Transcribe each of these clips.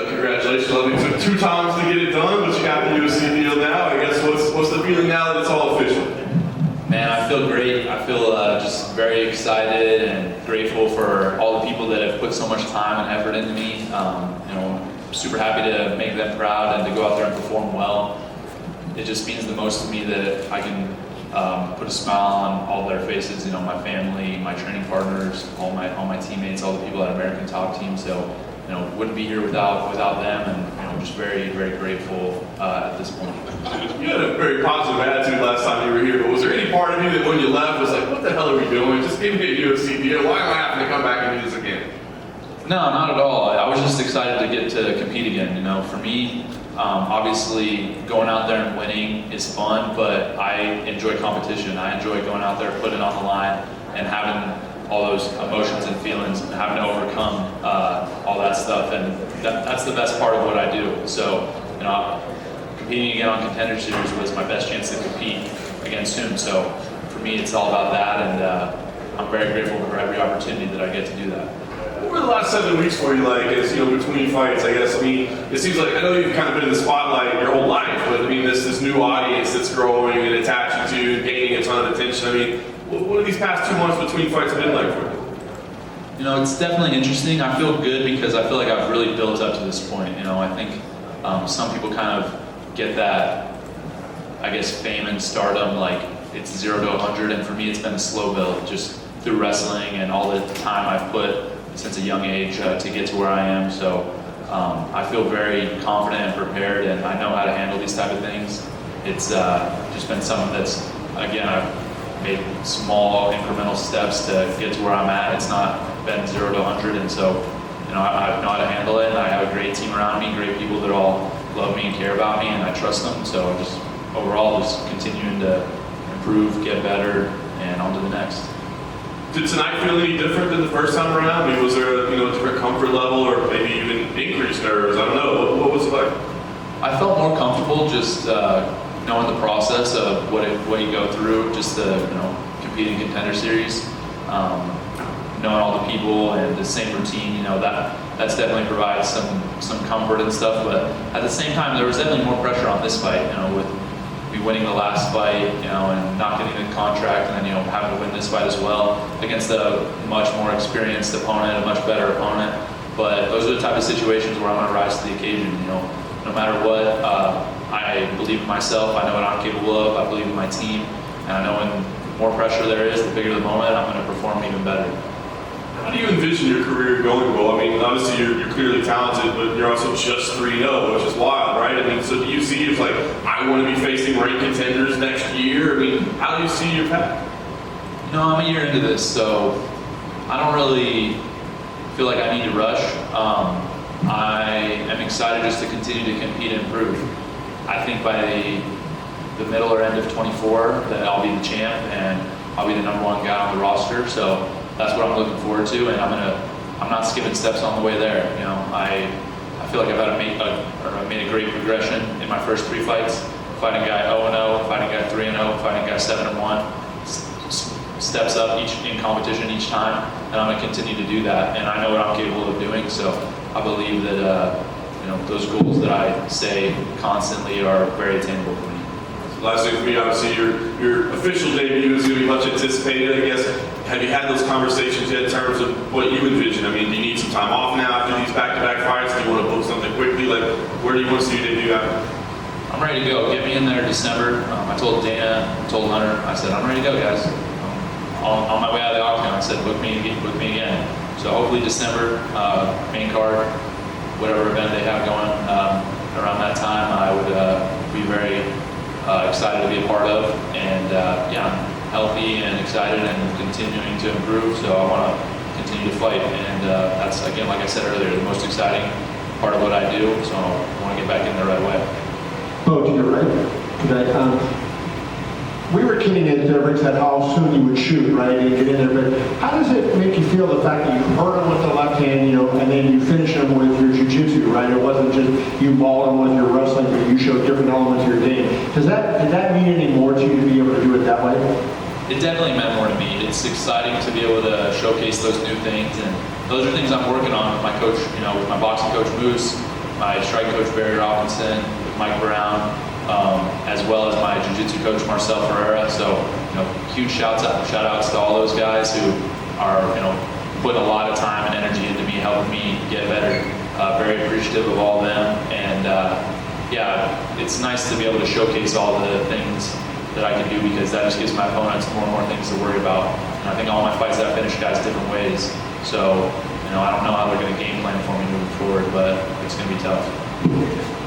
Congratulations. I think it took 2 times to get it done, but you got the UFC deal now. I guess what's the feeling now that it's all official? Man, I feel great. I feel just very excited and grateful for all the people that have put so much time and effort into me. Super happy to make them proud and to go out there and perform well. It just means the most to me that I can put a smile on all their faces. My family, my training partners, all my teammates, all the people at American Top Team. So, wouldn't be here without them, and just very, very grateful at this point. You had a very positive attitude last time you were here, but was there any part of you that when you left was like, what the hell are we doing? Just give me a UFC deal. Why am I having to come back and do this again? No, not at all. I was just excited to get to compete again. For me, obviously going out there and winning is fun, but I enjoy competition. I enjoy going out there, putting it on the line, and having all those emotions and feelings, and having to overcome all that stuff. And that's the best part of what I do. So, competing again on Contender Series was my best chance to compete against him. So for me, it's all about that, and I'm very grateful for every opportunity that I get to do that. What were the last 7 weeks for you like, as between fights? I guess it seems like I know you've kind of been in the spotlight your whole life, but this new audience that's growing and attaching to you and gaining a ton of attention. What have these past 2 months between fights been like for you? It's definitely interesting. I feel good because I feel like I've really built up to this point. I think some people kind of get that, fame and stardom, like it's 0 to 100, and for me it's been a slow build, just through wrestling and all the time I've put since a young age to get to where I am. So I feel very confident and prepared, and I know how to handle these type of things. It's just been something that's, again, I've made small incremental steps to get to where I'm at. It's not been 0 to 100, and so I know how to handle it, and I have a great team around me, great people that all love me and care about me, and I trust them. So just overall, just continuing to improve, get better, and on to the next. Did tonight feel any different than the first time around? Was there a different comfort level, or maybe even increased nerves? I don't know. What was it like? I felt more comfortable just knowing the process of what you go through, just the competing Contender Series, knowing all the people and the same routine. That's definitely provides some comfort and stuff. But at the same time, there was definitely more pressure on this fight. With me winning the last fight, and not getting the contract, and then having to win this fight as well against a much more experienced opponent, a much better opponent. But those are the type of situations where I'm going to rise to the occasion. No matter what, I believe in myself. I know what I'm capable of. I believe in my team, and I know when more pressure there is, the bigger the moment, I'm going to perform even better. How do you envision your career going, Will? Obviously you're clearly talented, but you're also just 3-0, which is wild, right? So do you see it as like, I want to be facing ranked contenders next year? How do you see your path? I'm a year into this, so I don't really feel like I need to rush. I am excited just to continue to compete and improve. I think by the middle or end of 24 that I'll be the champ and I'll be the #1 guy on the roster. So that's what I'm looking forward to, and I'm not skipping steps on the way there. I feel like I've made a great progression in my first 3 fights, fighting a guy 0-0, fighting a guy 3-0, fighting a guy 7-1. Steps up in competition each time, and I'm going to continue to do that. And I know what I'm capable of doing, so I believe that those goals that I say constantly are very attainable for me. Last thing for me, obviously, your official debut is going to be much anticipated, I guess. Have you had those conversations yet in terms of what you envision? Do you need some time off now after these back-to-back fights? Do you want to book something quickly? Where do you want to see your debut at? I'm ready to go. Get me in there in December. I told Dana, I told Hunter, I said, I'm ready to go, guys. On my way out of the octagon, I said, book me again. So hopefully December, main card, whatever event they have going around that time, I would be very excited to be a part of. And I'm healthy and excited and continuing to improve, so I want to continue to fight. And that's, again, like I said earlier, the most exciting part of what I do, so I want to get back in there right away. Oh, to your right. We were kidding at Ricks at how soon you would shoot, right, and get in there, but how does it make you feel, the fact that you hurt him with the left hand, and then you finish him with your jiu-jitsu, right? It wasn't just you mauled him with your wrestling, but you showed different elements of your game. Did that mean any more to you to be able to do it that way? it definitely meant more to me. It's exciting to be able to showcase those new things, and those are things I'm working on with my coach, with my boxing coach Moose, my striking coach Barry Robinson, with Mike Brown, as well as my jiu-jitsu coach Marcel Ferreira. So, huge shout outs to all those guys who are, putting a lot of time and energy into me, helping me get better. Very appreciative of all of them, and it's nice to be able to showcase all the things that I can do, because that just gives my opponents more and more things to worry about. And I think all my fights I finish guys different ways. So, I don't know how they're going to game plan for me moving forward, but it's going to be tough.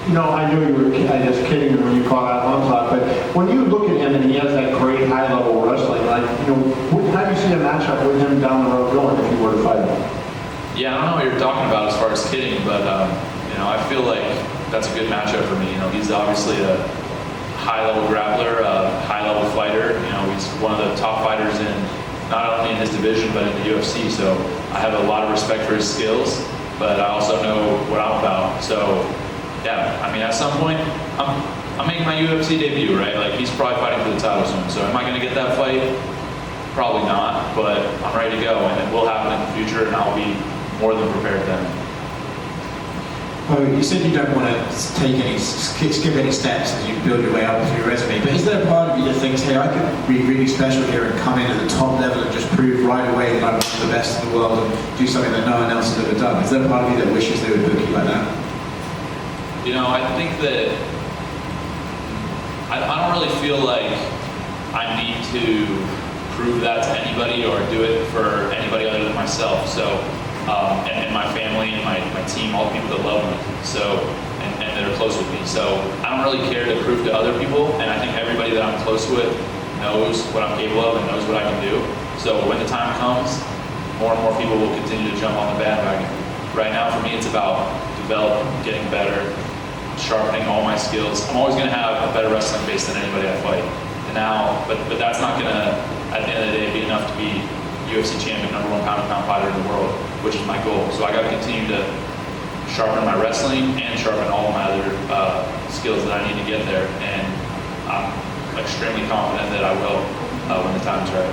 I know you were, I guess, kidding when you call out onslaught, but when you look at him and he has that great high-level wrestling, how do you see a matchup with him down the road going if you were to fight him? Yeah, I don't know what you're talking about as far as kidding, but I feel like that's a good matchup for me. He's obviously a high-level grappler, a high-level fighter. He's one of the top fighters in not only in his division but in the UFC. So I have a lot of respect for his skills, but I also know what I'm about. So yeah, at some point I'm making my UFC debut, right? Like, he's probably fighting for the title soon. So am I going to get that fight? Probably not, but I'm ready to go, and it will happen in the future, and I'll be more than prepared then. Oh, you said you don't want to skip any steps as you build your way up through your resume, but is there a part of you that thinks, hey, I could be really special here and come in at the top level and just prove right away that I'm one of the best in the world and do something that no one else has ever done? Is there a part of you that wishes they would book you like that? I think that I don't really feel like I need to prove that to anybody or do it for anybody other than myself. So, and my family and my team, all the people that love me, so and that are close with me. So I don't really care to prove to other people, and I think everybody that I'm close with knows what I'm capable of and knows what I can do. So when the time comes, more and more people will continue to jump on the bandwagon. Right now, for me, it's about developing, getting better, sharpening all my skills. I'm always going to have a better wrestling base than anybody I fight. And now, but that's not going to, at the end of the day, be enough to be UFC champion, #1 pound-for-pound fighter in the world, which is my goal. So I got to continue to sharpen my wrestling and sharpen all of my other skills that I need to get there. And I'm extremely confident that I will when the time's right.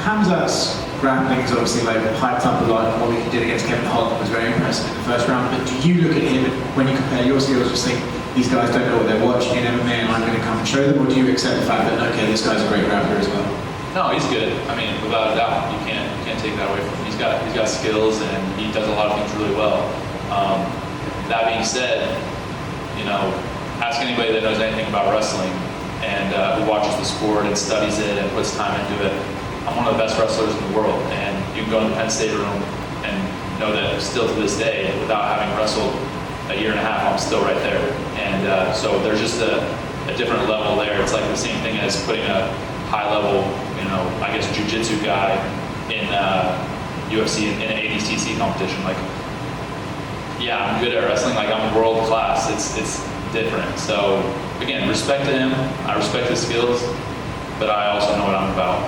Hamzat's grappling is obviously hyped up a lot, and what he did against Kevin Holland was very impressive in the first round. But do you look at him and when you compare your skills, just think these guys don't know what they're watching in MMA, and I'm going to come and show them, or do you accept the fact that okay, this guy's a great grappler as well? No, he's good. Without a doubt, you can't take that away from him. He's got skills, and he does a lot of things really well. That being said, ask anybody that knows anything about wrestling and who watches the sport and studies it and puts time into it. I'm one of the best wrestlers in the world, and you can go in the Penn State room and know that still to this day, without having wrestled a year and a half, I'm still right there. And so there's just a different level there. It's like the same thing as putting a high-level, jiu-jitsu guy in UFC in an ADCC competition. I'm good at wrestling. I'm world class. It's different. So again, respect to him. I respect his skills, but I also know what I'm about.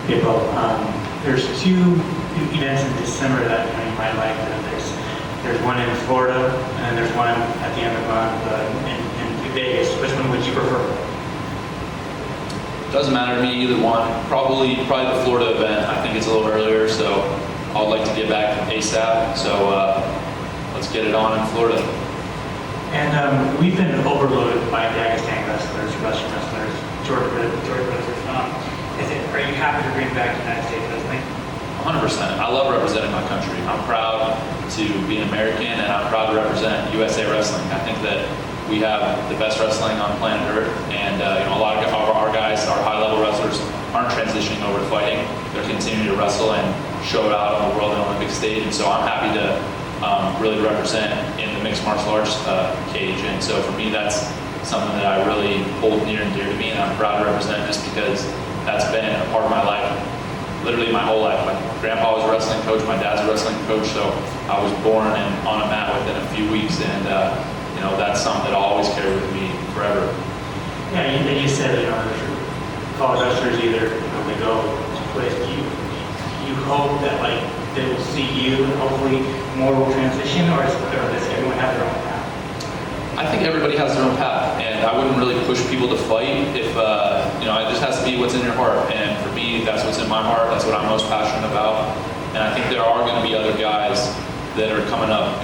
Okay, Bo, there's two events in December that you might like. There's one in Florida, and then there's one at the end of the month in Vegas. Which one would you prefer? Doesn't matter to me, either one. Probably the Florida event. I think it's a little earlier, so I'd like to get back ASAP. So let's get it on in Florida. And we've been overloaded by Dagestan wrestlers, Russian wrestlers, Georgia wrestlers. Are you happy to bring back United States wrestling? 100%. I love representing my country. I'm proud to be an American, and I'm proud to represent USA Wrestling. I think that we have the best wrestling on planet Earth, and a lot of our guys, our high-level wrestlers, aren't transitioning over to fighting. They're continuing to wrestle and show it out on the world and Olympic stage, and so I'm happy to really represent in the mixed martial arts cage. And so for me, that's something that I really hold near and dear to me, and I'm proud to represent just because that's been a part of my life, literally my whole life. My grandpa was a wrestling coach, my dad's a wrestling coach, so I was born and on a mat within a few weeks, and that's something that I'll always carry with me forever. Yeah, you said, college wrestlers either, they go to place. Do you hope that they will see you and hopefully more will transition, or does everyone have their own path? I think everybody has their own path, and I wouldn't really push people to fight if it just has to be what's in your heart. And for me, that's what's in my heart. That's what I'm most passionate about. And I think there are going to be other guys that are coming up,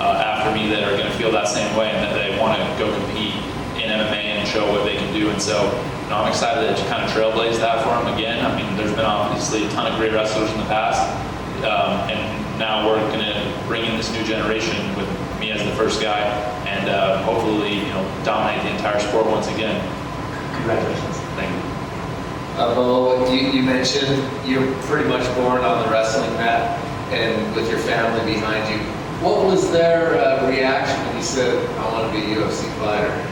after me that are going to feel that same way and that they want to go compete in MMA and show what they can do. And so, I'm excited to kind of trailblaze that for them again. I mean, there's been obviously a ton of great wrestlers in the past, and now we're going to bring in this new generation with me as the first guy, and hopefully, dominate the entire sport once again. Congratulations. Thank you. Bo, you mentioned you're pretty much born on the wrestling mat and with your family behind you. What was their reaction when you said, I want to be a UFC fighter?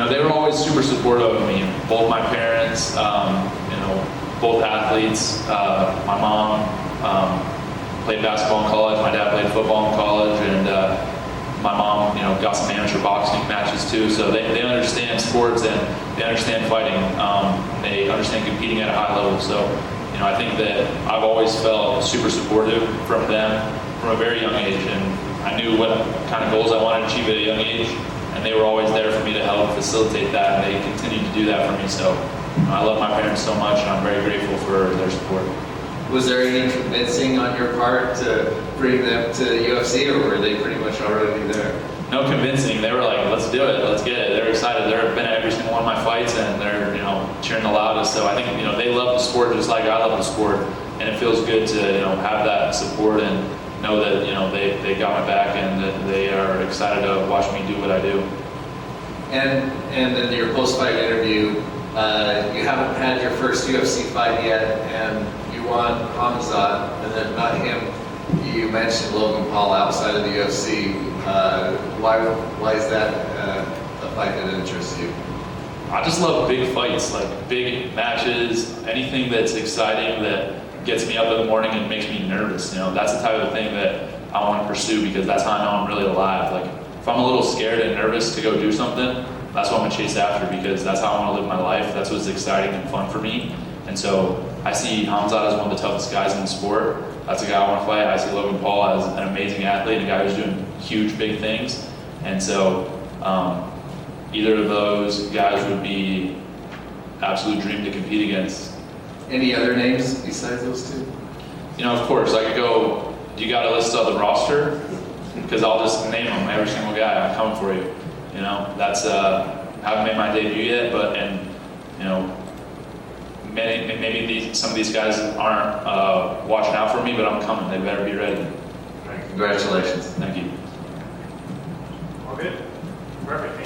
They were always super supportive of me. Both my parents, both athletes. My mom played basketball in college. My dad played football in college, and my mom, got some amateur boxing matches too. So they understand sports and they understand fighting. They understand competing at a high level. So, I think that I've always felt super supportive from them from a very young age, and I knew what kind of goals I wanted to achieve at a young age. And they were always there for me to help facilitate that, and they continue to do that for me. So I love my parents so much, and I'm very grateful for their support. Was there any convincing on your part to bring them to the UFC, or were they pretty much already there? No convincing. They were like, let's do it, let's get it. They're excited. They've been at every single one of my fights, and they're cheering the loudest. So I think they love the sport just like I love the sport, and it feels good to have that support and know that they got my back and that they are excited to watch me do what I do. And in your post-fight interview, you haven't had your first UFC fight yet, and you won Hamzat, and then not him. You mentioned Logan Paul outside of the UFC. Why is that a fight that interests you? I just love big fights, like big matches, anything that's exciting that gets me up in the morning and makes me nervous. That's the type of thing that I want to pursue because that's how I know I'm really alive. Like if I'm a little scared and nervous to go do something, that's what I'm gonna chase after because that's how I want to live my life. That's what's exciting and fun for me. And so I see Hamzat as one of the toughest guys in the sport. That's a guy I want to fight. I see Logan Paul as an amazing athlete, a guy who's doing huge, big things. And so either of those guys would be absolute dream to compete against. Any other names besides those two? Of course, I could go, you got a list of the roster? Because I'll just name them, every single guy, I'm coming for you. That's, haven't made my debut yet, but, maybe some of these guys aren't watching out for me, but I'm coming, they better be ready. Congratulations. Thank you. All good? Perfect.